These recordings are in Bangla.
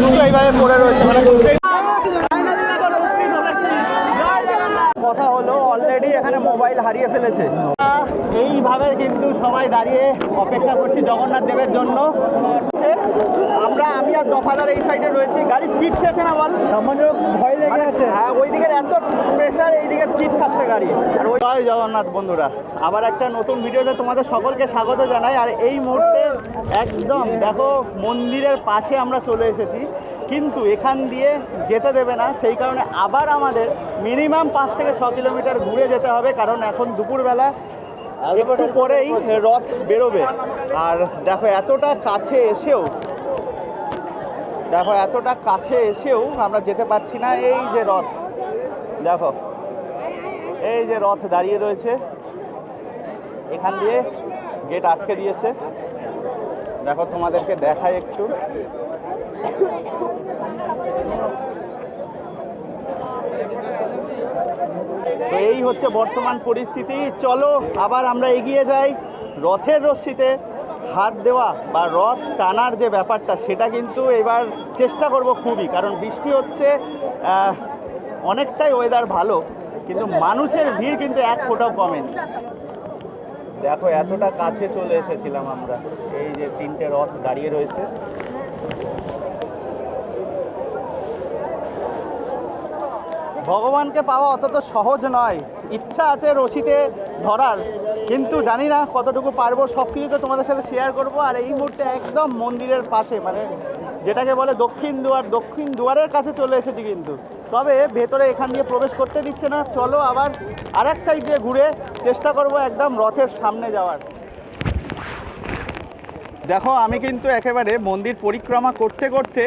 কিন্তু এইভাবে পড়ে রয়েছে, মানে কথা হলো অলরেডি এখানে মোবাইল হারিয়ে ফেলেছে। এইভাবে কিন্তু সবাই দাঁড়িয়ে অপেক্ষা করছি জগন্নাথ দেবের জন্য। আমি আর দফাদার এই সাইডে রয়েছি, গাড়ি স্কিড খেয়েছে না বল, সামান্য ভয় লেগে আছে। হ্যাঁ, ওই দিকের এত প্রেশার, এই দিকে স্কিড খাচ্ছে গাড়ি। আর ওই জয় জগন্নাথ বন্ধুরা, আবার একটা নতুন ভিডিওতে তোমাদের সকলকে স্বাগত জানাই। আর এই মুহূর্তে একদম দেখো মন্দিরের পাশে আমরা চলে এসেছি, কিন্তু এখান দিয়ে যেতে দেবে না, সেই কারণে আবার আমাদের মিনিমাম 5 থেকে 6 কিলোমিটার ঘুরে যেতে হবে, কারণ এখন দুপুরবেলা একটু পরেই রথ বেরোবে। আর দেখো এতটা কাছে এসেও আমরা যেতে পারছি না। এই যে রথ, দেখো এই যে রথ দাঁড়িয়ে রয়েছে, এখান দিয়ে গেট আটকে দিয়েছে। দেখো তোমাদেরকে দেখাই একটু, তো এই হচ্ছে বর্তমান পরিস্থিতি। চলো আবার আমরা এগিয়ে যাই। রথের রশ্মিতে হাত দেওয়া বা রথ টানার যে ব্যাপারটা, সেটা কিন্তু এবার চেষ্টা করব খুবই, কারণ বৃষ্টি হচ্ছে, অনেকটাই ওয়েদার ভালো, কিন্তু মানুষের ভিড় কিন্তু এক ফোঁটাও কমেনি। দেখো এতটা কাছে চলে এসেছিলাম আমরা, এই যে 3টে রথ দাঁড়িয়ে রয়েছে। ভগবানকে পাওয়া অত তো সহজ নয়, ইচ্ছা আছে রশিতে ধরার, কিন্তু জানি না কতটুকু পারবো। সব কিছু তো তোমাদের সাথে শেয়ার করব। আর এই মুহূর্তে একদম মন্দিরের পাশে, মানে যেটাকে বলে দক্ষিণ দুয়ারের কাছে চলে এসেছি, কিন্তু তবে ভেতরে এখান দিয়ে প্রবেশ করতে দিচ্ছে না। চলো আবার আরেক সাইড দিয়ে ঘুরে চেষ্টা করব একদম রথের সামনে যাওয়ার। দেখো আমি কিন্তু একেবারে মন্দির পরিক্রমা করতে করতে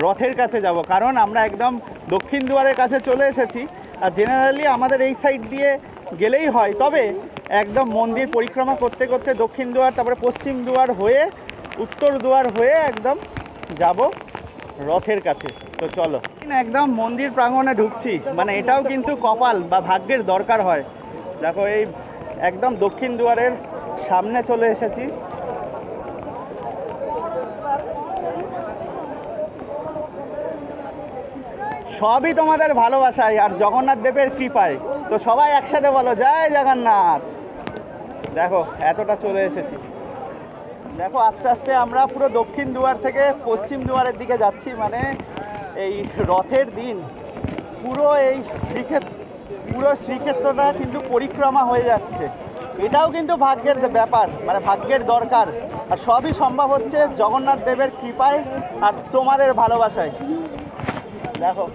রথের কাছে যাব, কারণ আমরা একদম দক্ষিণ দুয়ারের কাছে চলে এসেছি। আর জেনারেলি আমাদের এই সাইড দিয়ে গেলেই হয়, তবে একদম মন্দির পরিক্রমা করতে করতে দক্ষিণ দুয়ার, তারপরে পশ্চিম দুয়ার হয়ে উত্তর দুয়ার হয়ে একদম যাব রথের কাছে। তো চলো একদম মন্দির প্রাঙ্গণে ঢুকছি, মানে এটাও কিন্তু কপাল বা ভাগ্যের দরকার হয়। দেখো এই একদম দক্ষিণ দুয়ারের সামনে চলে এসেছি। সবই তোমাদের ভালোবাসায় আর জগন্নাথ দেবের কৃপায়। তো সবাই একসাথে বলো জয় জগন্নাথ। দেখো এতটা চলে এসেছি। দেখো আস্তে আস্তে আমরা পুরো দক্ষিণ দুয়ার থেকে পশ্চিম দুয়ারের দিকে যাচ্ছি, মানে এই রথের দিন পুরো এই শ্রীক্ষেত্রটা কিন্তু পরিক্রমা হয়ে যাচ্ছে। এটাও কিন্তু ভাগ্যের ব্যাপার, মানে ভাগ্যের দরকার। আর সবই সম্ভব হচ্ছে জগন্নাথ দেবের কৃপায় আর তোমাদের ভালোবাসায়। দেখো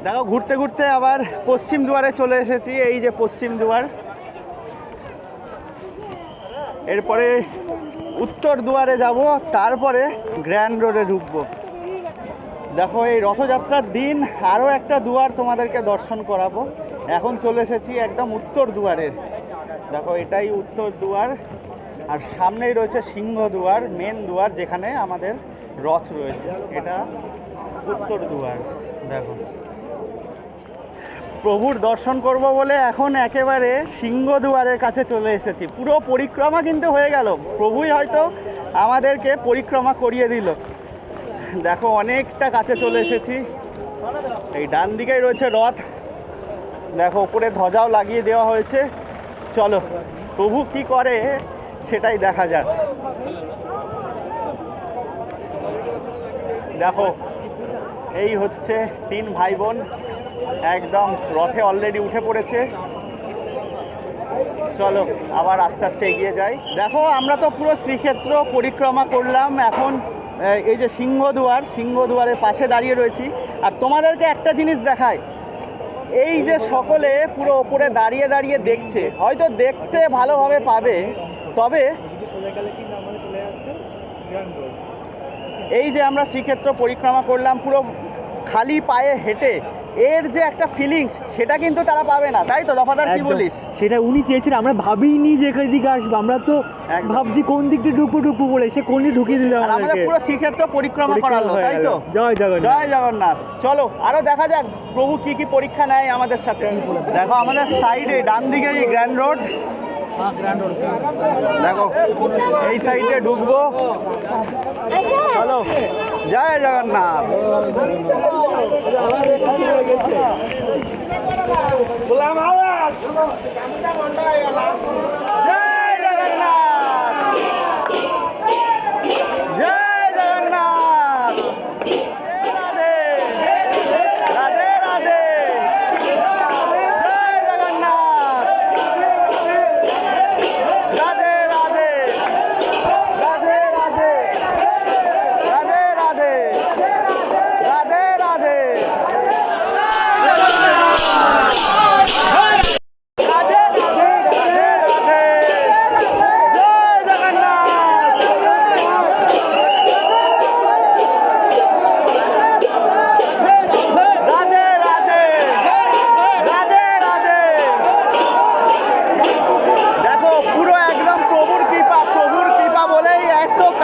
দেখো ঘুরতে ঘুরতে আবার পশ্চিম দুয়ারে চলে এসেছি। এই যে পশ্চিম দুয়ার, এরপরে উত্তর দুয়ারে যাব, তারপরে গ্র্যান্ড রোডে ঢুকবো। দেখো এই রথযাত্রার দিন আরও একটা দুয়ার তোমাদেরকে দর্শন করাবো। এখন চলে এসেছি একদম উত্তর দুয়ারের। দেখো এটাই উত্তর দুয়ার, আর সামনেই রয়েছে সিংহ দুয়ার, মেন দুয়ার যেখানে আমাদের রথ রয়েছে। এটা উত্তর দুয়ার। দেখো প্রভুর দর্শন করব বলে এখন একেবারে সিংহ দুয়ারের কাছে চলে এসেছি। পুরো পরিক্রমা কিন্তু হয়ে গেল, প্রভুই হয়তো আমাদেরকে পরিক্রমা করিয়ে দিল। দেখো অনেকটা কাছে চলে এসেছি। এই ডান দিকেই রয়েছে রথ, দেখো উপরে ধ্বজাও লাগিয়ে দেওয়া হয়েছে। চলো প্রভু কি করে সেটাই দেখা যাক। দেখো এই হচ্ছে 3 ভাই বোন, একদম রথে অলরেডি উঠে পড়েছে। চলো আবার আস্তে আস্তে এগিয়ে যাই। দেখো আমরা তো পুরো শ্রীক্ষেত্র পরিক্রমা করলাম, এখন এই যে সিংহ দুয়ারের পাশে দাঁড়িয়ে রয়েছি। আর তোমাদেরকে একটা জিনিস দেখাই, এই যে সকলে পুরো ওপরে দাঁড়িয়ে দাঁড়িয়ে দেখছে, হয়তো দেখতে ভালোভাবে পাবে, তবে এই যে আমরা শ্রীক্ষেত্র পরিক্রমা করলাম পুরো খালি পায়ে হেঁটে, এর যে একটা ফিলিংস সেটা কিন্তু তারা পাবে না, তাই তো দফাদার, কি বলিস? সেটা উনি চেয়েছেন, আমরা ভাবিনি যে এদিকে আসবো, আমরা তো ভাবছি কোন দিক দিয়ে ঢুকবো বলে, সে কোন দিকে ঢুকিয়ে দিল আমাদের পুরো শ্রীক্ষেত্র পরিক্রমা করালো, তাই তো? জয় জগন্নাথ, জয় জগন্নাথ। চলো আরো দেখা যাক প্রভু কি কি পরীক্ষা নেয় আমাদের সাথে। দেখো আমাদের সাইডে ডান দিকে এই গ্র্যান্ড রোড, দেখো এই সাইডে ঢুকবো, চলো জয় জগন্নাথ। জয় জগন্নাথ, জয় জগন্নাথ, রাধে রাধে রাধে, জয় জগন্নাথ, রাধে রাধে, রাধে রাধে, রাধে রাধে, রাধে রাধে,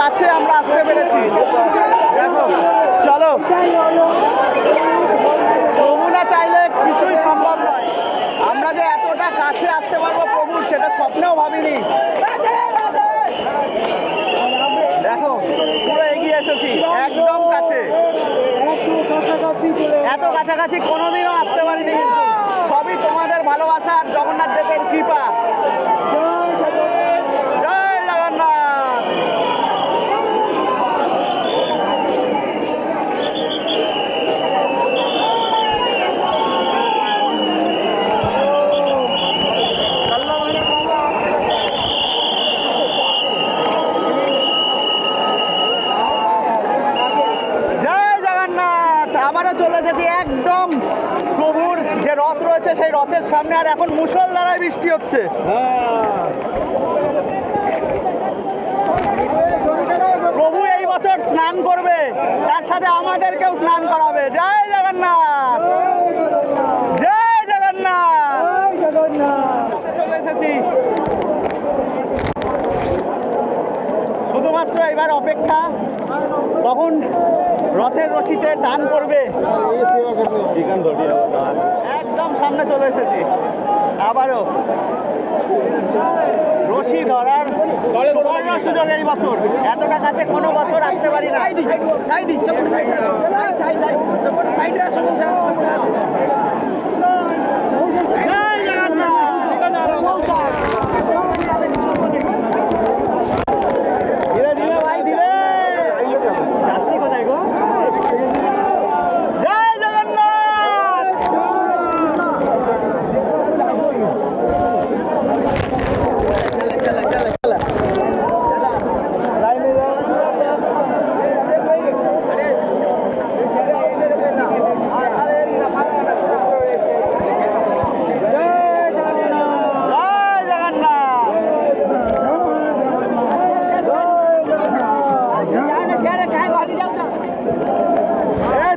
কাছে আমরা আসতে পেরেছি। দেখো চলো, প্রভু না চাইলে কিছুই সম্ভব নয়। আমরা যে এতটা কাছে আসতে পারবো প্রভু, সেটা স্বপ্নেও ভাবিনি। দেখো পুরো এগিয়ে এসেছি, একদম কাছে, এত কাছাকাছি কোনোদিনও আসতে পারিনি, কিন্তু সবই তোমাদের ভালোবাসা আর জগন্নাথ দেবের কৃপা। জয় জগন্নাথ। আবারও চলে এসেছি একদম প্রভুর যে রথ রয়েছে সেই রথের সামনে, আর এখন মুষলধারায় বৃষ্টি হচ্ছে। প্রভু এই বছর স্নান করবে, তার সাথে আমাদেরকেও স্নান করাবে। জয় জগন্নাথ, জয় জগন্নাথ, চলে এসেছি। শুধুমাত্র এবার অপেক্ষা তখন রথের রশিতে টান করবে। একদম সামনে চলে এসেছি, আবারও রশি ধরার সুযোগ এই বছর। এতটা কাছে কোনো বছর আসতে পারি না। ধীরে ধীরে ভাই, ধীরে। যাচ্ছি কোথায় গো? জয় জগন্নাথ।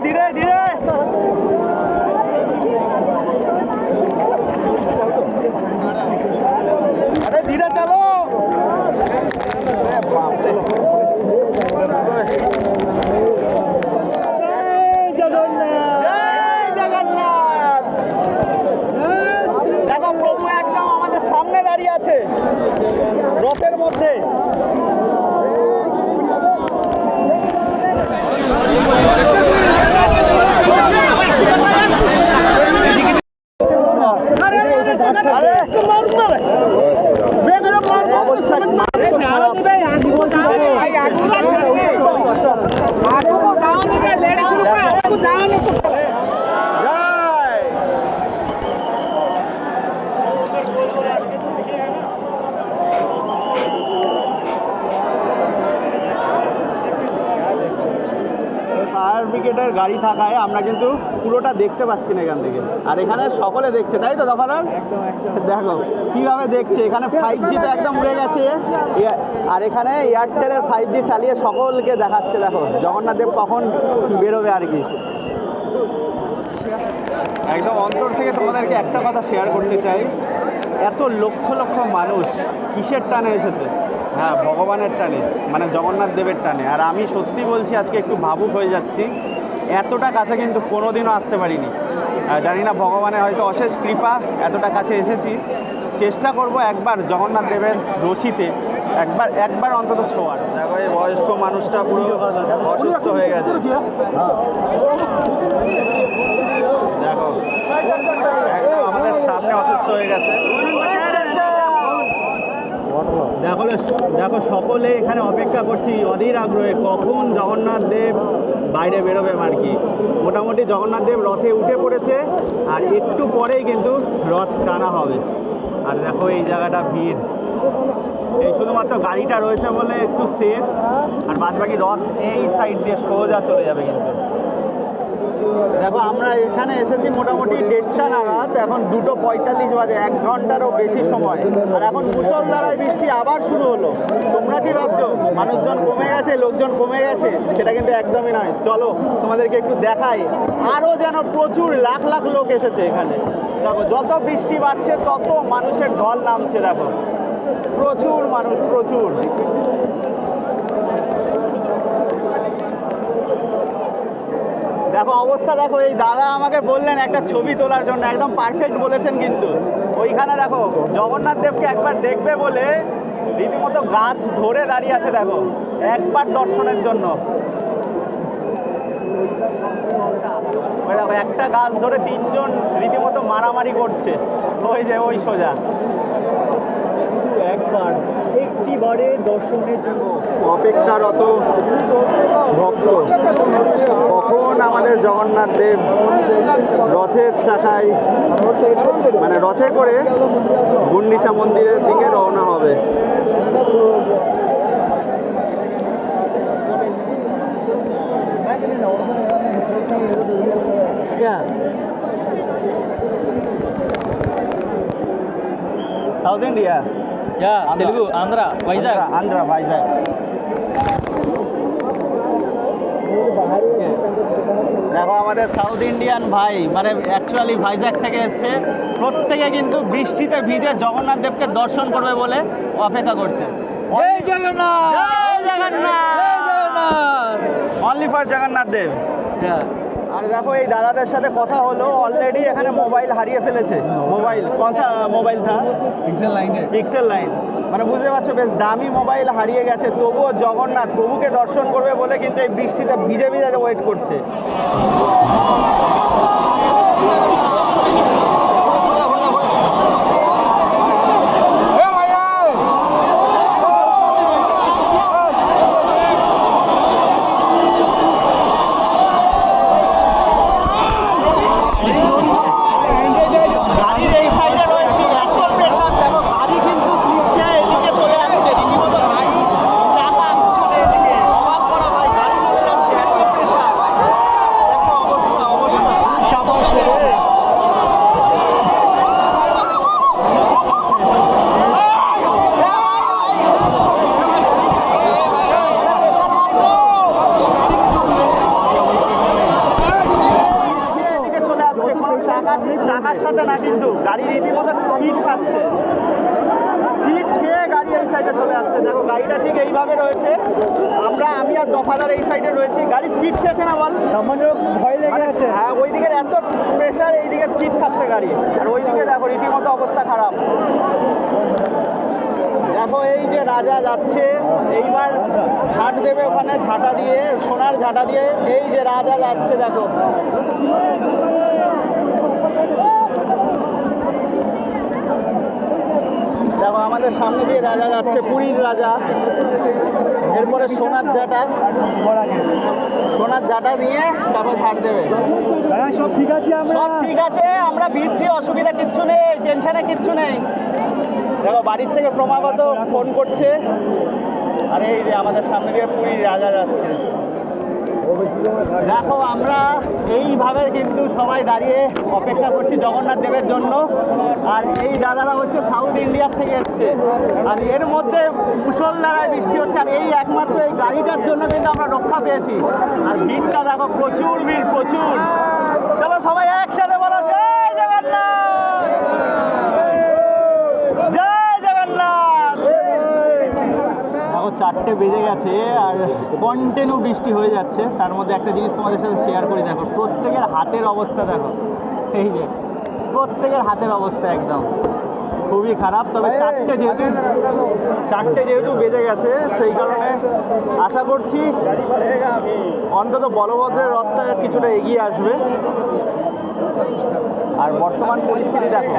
ধীরে ধীরে, আরে ধীরে চলো। জয় জগন্নাথ, জয় জগন্নাথ। দেখো প্রভু একদম আমাদের সামনে দাঁড়িয়ে আছে রথের মধ্যে। ফায়ার ব্রিগেডের গাড়ি থাকায় আমরা কিন্তু পুরোটা দেখতে পাচ্ছি না এখান থেকে, আর এখানে সকলে দেখছে, তাই তো দফাদার? দেখো কিভাবে দেখছে, এখানে 5G তো একদম উড়ে গেছে, আর এখানে এয়ারটেলের 5G চালিয়ে সকলকে দেখাচ্ছে। দেখো জগন্নাথ দেব কখন বেরোবে আর কি। একদম অন্তর থেকে তোমাদেরকে একটা কথা শেয়ার করতে চাই, এত লক্ষ লক্ষ মানুষ কিসের টানে এসেছে? হ্যাঁ, ভগবানের টানে, মানে জগন্নাথ দেবের টানে। আর আমি সত্যি বলছি, আজকে একটু ভাবুক হয়ে যাচ্ছি। এতটা কাছে কিন্তু কোনোদিনও আসতে পারিনি। জানি না, ভগবানের হয়তো অশেষ কৃপা, এতটা কাছে এসেছি। চেষ্টা করব একবার জগন্নাথ দেবের রশিতে একবার অন্তত ছোঁয়ার। দেখো এই বয়স্ক মানুষটা পুরো অসুস্থ হয়ে গেছে। দেখো একদম আমাদের সামনে অসুস্থ হয়ে গেছে। দেখো সকলে এখানে অপেক্ষা করছি অধীর আগ্রহে, কখন জগন্নাথ দেব বাইরে বেরোবে। আর কি মোটামুটি জগন্নাথ দেব রথে উঠে পড়েছে, আর একটু পরেই কিন্তু রথ টানা হবে। আর দেখো এই জায়গাটা ভিড়, এই শুধুমাত্র গাড়িটা রয়েছে বলে একটু সেফ, আর বাদবাকি রথ এই সাইড দিয়ে সোজা চলে যাবে। কিন্তু দেখো আমরা এখানে এসেছি মোটামুটি 1:30 নাগাদ, এখন 2:45 বাজে, 1 ঘন্টারও বেশি সময়। আর এখন মুষলধারায় বৃষ্টি আবার শুরু হলো। তোমরা কি ভাবছো মানুষজন কমে গেছে, লোকজন কমে গেছে? সেটা কিন্তু একদমই নয়। চলো তোমাদেরকে একটু দেখাই, আরও যেন প্রচুর লাখ লাখ লোক এসেছে এখানে। দেখো যত বৃষ্টি বাড়ছে তত মানুষের ঢল নামছে। দেখো প্রচুর মানুষ, প্রচুর। দেখো অবস্থা দেখো, এই দাদা আমাকে বললেন একটা ছবি তোলার জন্য, একদম পারফেক্ট বলেছেন। কিন্তু ওইখানে দেখো জগন্নাথ দেবকে একবার দেখবে বলে রীতিমতো গাছ ধরে দাঁড়িয়ে আছে। দেখো একবার দর্শনের জন্য। ওই দেখো একটা গাছ ধরে 3 জন রীতিমতো মারামারি করছে। ওই যে ওই সোজা একটিবারের দর্শনের জন্য অপেক্ষারত ভক্ত, কখন আমাদের জগন্নাথ দেব রথের চাকায়, মানে রথে করে গুন্ডিচা মন্দিরের দিকে রওনা হবে। South India, Telugu Andhra Vizag Andhra Vizag. দেখো আমাদের সাউথ ইন্ডিয়ান ভাই, মানে অ্যাকচুয়ালি ভাইজাগ থেকে এসছে। প্রত্যেকে কিন্তু বৃষ্টিতে ভিজে জগন্নাথ দেবকে দর্শন করবে বলে অপেক্ষা করছে। জয় জগন্নাথ জয় জগন্নাথ, জয় জগন্নাথ অনলি ফর জগন্নাথ দেব। আর দেখো এই দাদাদের সাথে কথা হলো, অলরেডি এখানে মোবাইল হারিয়ে ফেলেছে। মোবাইল কসা মোবাইল থা? পিক্সেল লাইন, মানে বুঝতে পারছো বেশ দামি মোবাইল হারিয়ে গেছে। তবুও জগন্নাথ প্রভুকে দর্শন করবে বলে কিন্তু এই বৃষ্টিতে ভিজে ভিজে ওয়েট করছে। চাকার সাথে না, কিন্তু গাড়ি রীতিমতো স্পিড পাচ্ছে, স্পিড খেয়ে গাড়ি এই সাইডে চলে আসছে। দেখো গাড়িটা ঠিক এইভাবে রয়েছে, আমি আর দফাদার এই সাইডে রয়েছি। গাড়ি স্পিড খেয়েছে না বল? সামান্য ভয় লেগে আছে। হ্যাঁ, ওই দিকের এত প্রেশার, এইদিকে স্পিড খাচ্ছে গাড়ি। আর ওইদিকে দেখো রীতিমতো অবস্থা খারাপ। দেখো এই যে রাজা যাচ্ছে, এইবার ঝাঁট দেবে ওখানে, ঝাঁটা দিয়ে, সোনার ঝাঁটা দিয়ে। এই যে রাজা যাচ্ছে, দেখো দেখো আমাদের সামনে দিয়ে রাজা যাচ্ছে, পুরীর রাজা। এরপরে সোনার ঝাঁটা নিয়ে তারপর ঝাঁট দেবে। সব ঠিক আছে, সব ঠিক আছে, আমরা ভিড়ছি, অসুবিধা কিচ্ছু নেই, টেনশনে কিচ্ছু নেই। দেখো বাড়ির থেকে ক্রমাগত ফোন করছে। আর এই যে আমাদের সামনে দিয়ে পুরীর রাজা যাচ্ছে। দেখো আমরা এইভাবে কিন্তু সবাই দাঁড়িয়ে অপেক্ষা করছি জগন্নাথ দেবের জন্য। আর এই দাদারা হচ্ছে সাউথ ইন্ডিয়ার থেকে এসছে, আর এর মধ্যে মুষলধারায় বৃষ্টি হচ্ছে, আর এই একমাত্র এই গাড়িটার জন্য কিন্তু আমরা রক্ষা পেয়েছি। আর ভিড়টা দেখো, প্রচুর ভিড়, প্রচুর। চলো সবাই একসাথে বলো জয় জগন্নাথ, জয় জগন্নাথ। দেখো 4টে বেজে গেছে আর কন্টিনিউ বৃষ্টি হয়ে যাচ্ছে। তার মধ্যে একটা জিনিস তোমাদের সাথে শেয়ার করি, দেখো প্রত্যেকের হাতের অবস্থা দেখো, এই যে প্রত্যেকের হাতের অবস্থা একদম খুবই খারাপ। তবে 4টে যেহেতু বেজে গেছে, সেই কারণে আশা করছি অন্তত বলভদ্রের রথটা কিছুটা এগিয়ে আসবে। আর বর্তমান পরিস্থিতি দেখো,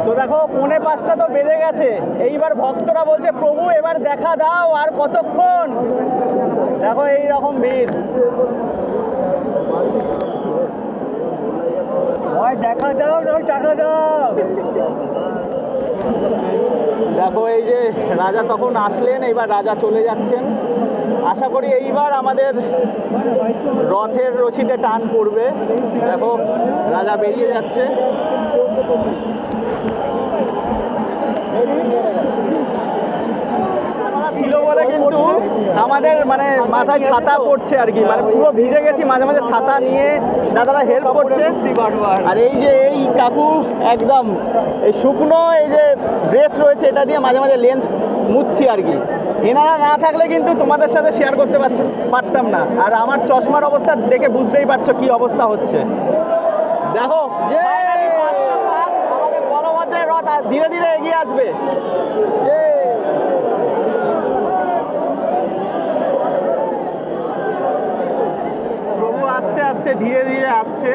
তো দেখো 4:45 তো বেজে গেছে। এইবার ভক্তরা বলছে প্রভু এবার দেখা দাও, আর কতক্ষণ। দেখো এই রকম ভিড়। দেখা দাও না, টাকা দাও। দেখো এই যে রাজা তখন আসলেন, এইবার রাজা চলে যাচ্ছেন। আশা করি এইবার আমাদের রথের রশিতে টান পড়বে। দেখো রাজা বেরিয়ে যাচ্ছে। ছিল বলে কিন্তু আমাদের মানে মাথায় ছাতা পড়ছে আর কি, মানে পুরো ভিজে গেছি, মাঝে মাঝে ছাতা নিয়ে দাদারা হেল্প করছে। আর এই যে এই কাকু একদম এই শুকনো এই যে ড্রেস রয়েছে, এটা দিয়ে মাঝে মাঝে লেন্স মুছছি আর কি। এনারা না থাকলে কিন্তু তোমাদের সাথে শেয়ার করতে পারতাম না। আর আমার চশমার অবস্থা দেখে বুঝতেই পারছো কি অবস্থা হচ্ছে। দেখো finally 5টা আমাদের বলভদ্রের রথ ধীরে ধীরে এগিয়ে আসবে। প্রভু আস্তে আস্তে ধীরে ধীরে আসছে,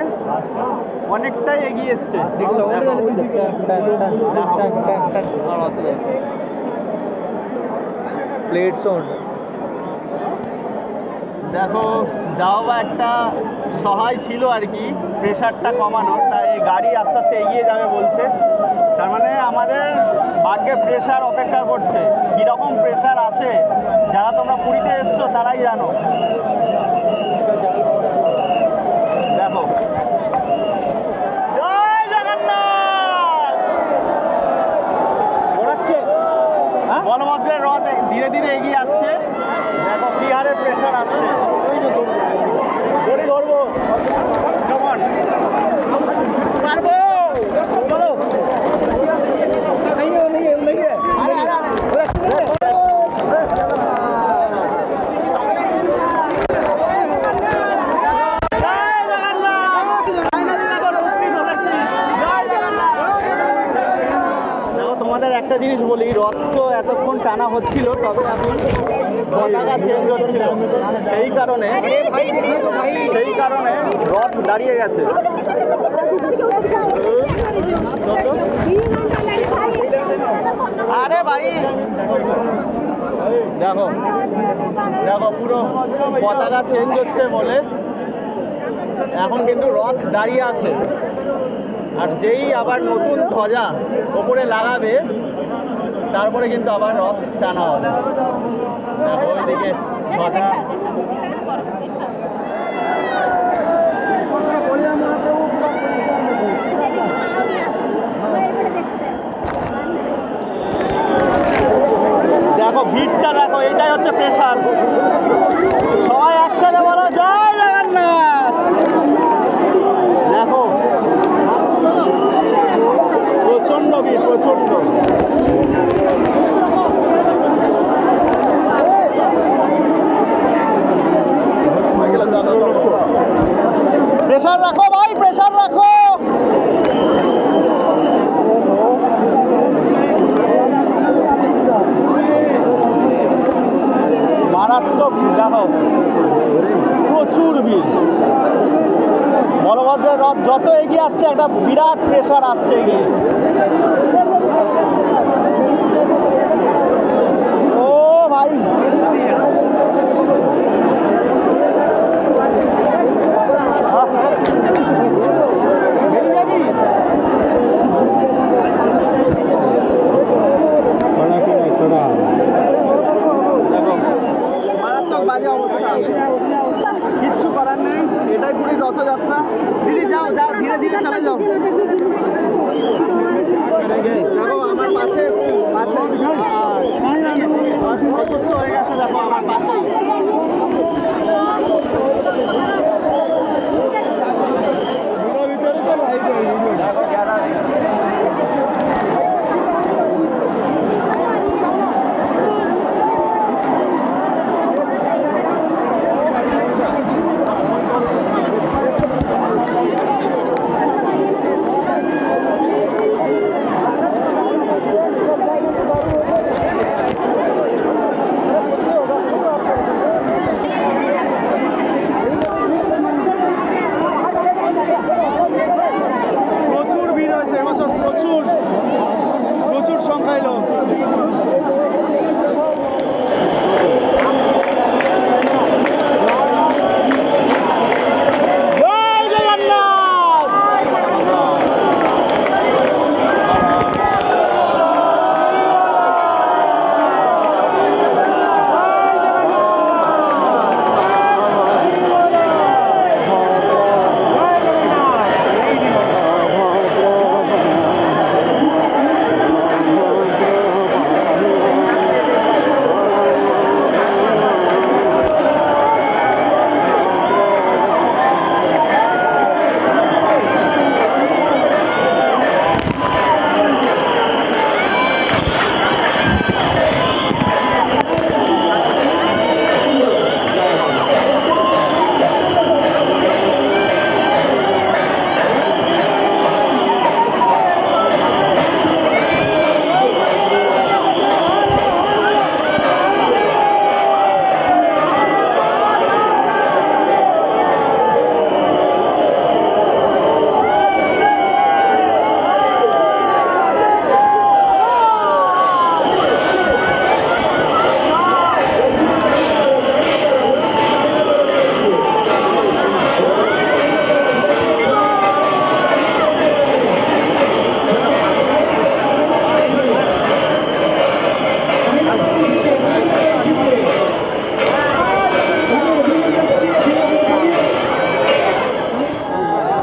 অনেকটাই এগিয়ে এসছে। প্লেট সাউন্ড দেখো যাও বা একটা সহায় ছিল আর কি প্রেশারটা কমানোর, তাই গাড়ি আস্তে আস্তে এগিয়ে যাবে বলছে। তার মানে আমাদের ভাগ্যে প্রেশার অপেক্ষা করছে। কীরকম প্রেশার আসে যারা তোমরা পুরীতে এসছো তারাই জানো। দেখো জয় জগন্নাথ। বলভদ্রের রথ ধীরে ধীরে এগিয়ে আসছে। দেখো কি হারে প্রেশার আসছে। দড়ি ধরবো, কেমন পারবো, চলো। আরে আরে আরে তোমাদের একটা জিনিস বলি, রথ তো এতক্ষণ টানা হচ্ছিল, তবে এখন পতাকা চেঞ্জ হচ্ছিল, সেই কারণে রথ দাঁড়িয়ে গেছে। আরে ভাই দেখো দেখো পুরো পতাকা চেঞ্জ হচ্ছে বলে এখন কিন্তু রথ দাঁড়িয়ে আছে। আর যেই আবার নতুন ধ্বজা ওপরে লাগাবে, তারপরে কিন্তু আবার রথ টানা হবে। দেখো ওইদিকে ধ্বজা। দেখো ভিড়টা দেখো, এইটাই হচ্ছে প্রেশার। সবাই একসাথে বলো জয় জগন্নাথ। দেখো প্রচন্ড ভিড়, প্রচন্ড। প্রেশার রাখো ভাই, প্রেশার রাখো। মারাত্মক দেখো, প্রচুর ভিড়। বলভদ্রের রথ যত এগিয়ে আসছে একটা বিরাট প্রেশার আসছে এগিয়ে। ও ভাই রথযাত্রা। দিদি যাও যাও, ধীরে ধীরে চলে যাও। দেখো আমার পাশে পাশে অসুস্থ হয়ে গেছে, দেখো আমার পাশে। দেখো গ্যালারি। প্রচুর ভিড় হয়েছে এবছর, প্রচুর প্রচুর সংখ্যায় লোক। জয় জগন্নাথ।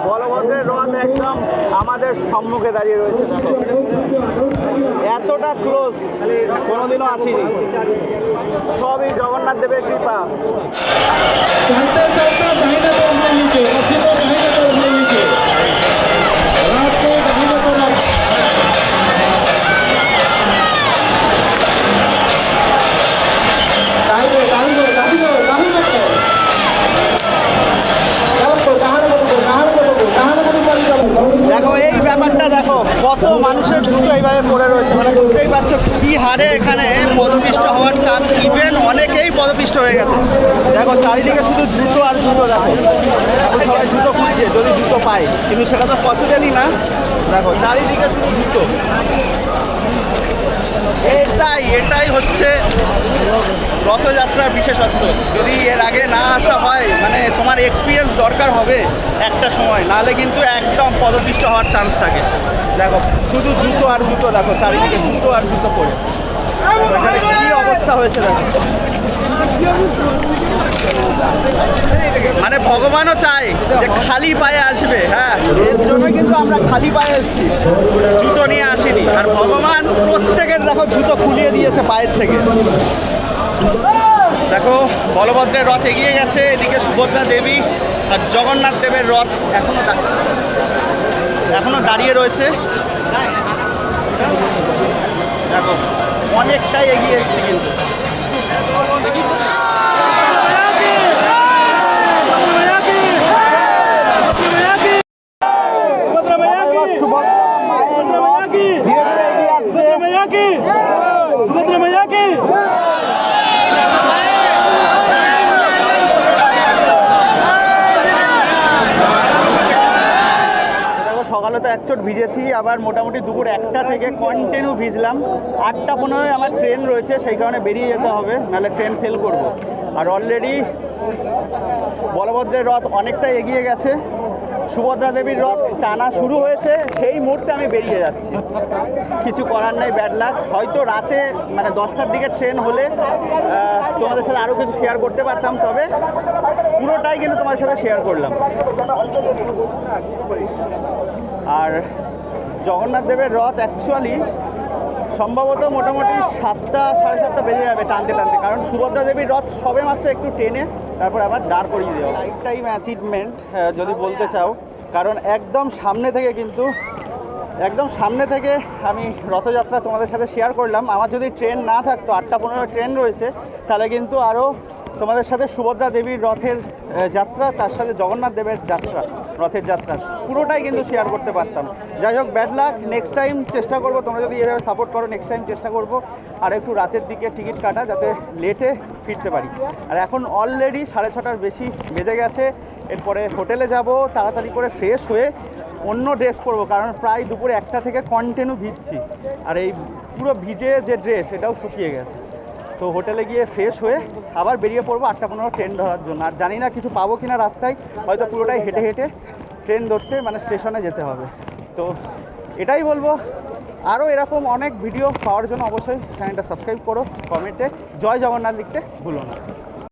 বলভদ্রের রথ একদম আমাদের সম্মুখে দাঁড়িয়ে রয়েছে, দেখো এতটা ক্লোজ কোনোদিনও আসিনি। সবই জগন্নাথ দেবের কৃপা। দেখো এই ব্যাপারটা, দেখো কত মানুষের জুতো এইভাবে পড়ে রয়েছে, মানে বুঝতেই পারছো কি হারে এখানে পদপিষ্ট হওয়ার চান্স। ইভেন অনেকেই পদপিষ্ট হয়ে গেছে। দেখো চারিদিকে শুধু জুতো আর জুতো। দেখো এখন সবাই জুতো খুঁজছে যদি জুতো পায়, কিন্তু সেটা তো পসিবলই না। দেখো চারিদিকে শুধু জুতো। এটাই হচ্ছে রথযাত্রার বিশেষত্ব। যদি এর আগে না আসা হয়, মানে তোমার এক্সপিরিয়েন্স দরকার হবে একটা সময়, নাহলে কিন্তু একদম পদপিষ্ট হওয়ার চান্স থাকে। দেখো শুধু জুতো আর জুতো, দেখো চারিদিকে জুতো আর জুতো পরে এখানে কী অবস্থা হয়েছে। দেখো মানে ভগবানও চায় যে খালি পায়ে আসবে। হ্যাঁ, এর জন্য কিন্তু আমরা খালি পায়ে এসেছি, জুতো নিয়ে আসিনি। আর ভগবান প্রত্যেকের দেখো জুতো খুলিয়ে দিয়েছে পায়ের থেকে। দেখো বলভদ্রের রথ এগিয়ে গেছে, এদিকে সুভদ্রা দেবী আর জগন্নাথ দেবের রথ এখনো দাঁড়িয়ে রয়েছে। দেখো অনেকটাই এগিয়ে এসছে কিন্তু। সকালে তো একচোট ভিজেছি, আবার মোটামুটি দুপুর 1টা থেকে কন্টিনিউ ভিজলাম। 8টা 15 আমার ট্রেন রয়েছে, সেই কারণে বেরিয়ে যেতে হবে, নাহলে ট্রেন ফেল করব। আর অলরেডি বলভদ্রের রথ অনেকটা এগিয়ে গেছে। সুভদ্রা দেবীর রথ টানা শুরু হয়েছে, সেই মুহূর্তে আমি বেরিয়ে যাচ্ছি। কিছু করার নেই, ব্যাড লাক। হয়তো রাতে মানে 10টার দিকে ট্রেন হলে তোমাদের সাথে আরও কিছু শেয়ার করতে পারতাম, তবে পুরোটাই কিন্তু তোমাদের সাথে শেয়ার করলাম। আর জগন্নাথ দেবের রথ অ্যাকচুয়ালি সম্ভবত মোটামুটি 7টা সাড়ে 7টা বেজে যাবে টানতে টানতে, কারণ সুভদ্রা দেবীর রথ সবে মাত্র একটু টেনে তারপর আবার দাঁড় করিয়ে দেওয়া। লাইফ টাইম অ্যাচিভমেন্ট যদি বলতে চাও, কারণ একদম সামনে থেকে আমি রথযাত্রা তোমাদের সাথে শেয়ার করলাম। আমার যদি ট্রেন না থাকতো, 8:15 ট্রেন রয়েছে, তাহলে কিন্তু আরও তোমাদের সাথে সুভদ্রা দেবীর রথের যাত্রা, তার সাথে জগন্নাথ দেবের যাত্রা, রথের যাত্রা পুরোটাই কিন্তু শেয়ার করতে পারতাম। যাই হোক, ব্যাড লাক। নেক্সট টাইম চেষ্টা করবো, তোমরা যদি এভাবে সাপোর্ট করো, নেক্সট টাইম চেষ্টা করবো আর একটু রাতের দিকে টিকিট কাটা, যাতে লেটে ফিরতে পারি। আর এখন অলরেডি 6:30টার বেশি বেজে গেছে। এরপরে হোটেলে যাব, তাড়াতাড়ি করে ফ্রেশ হয়ে অন্য ড্রেস পরবো, কারণ প্রায় দুপুরে 1টা থেকে কন্টিনিউ ভিজছি। আর এই পুরো ভিজে যে ড্রেস, এটাও শুকিয়ে গেছে। তো হোটেলে গিয়ে ফ্রেশ হয়ে আবার বেরিয়ে পড়বো 8:15 ট্রেন ধরার জন্য। আর জানি না কিছু পাবো কিনা রাস্তায়, হয়তো পুরোটাই হেঁটে হেঁটে ট্রেন ধরতে মানে স্টেশনে যেতে হবে। তো এটাই বলবো, আরও এরকম অনেক ভিডিও পাওয়ার জন্য অবশ্যই চ্যানেলটা সাবস্ক্রাইব করো, কমেন্টে জয় জগন্নাথ লিখতে ভুলো না।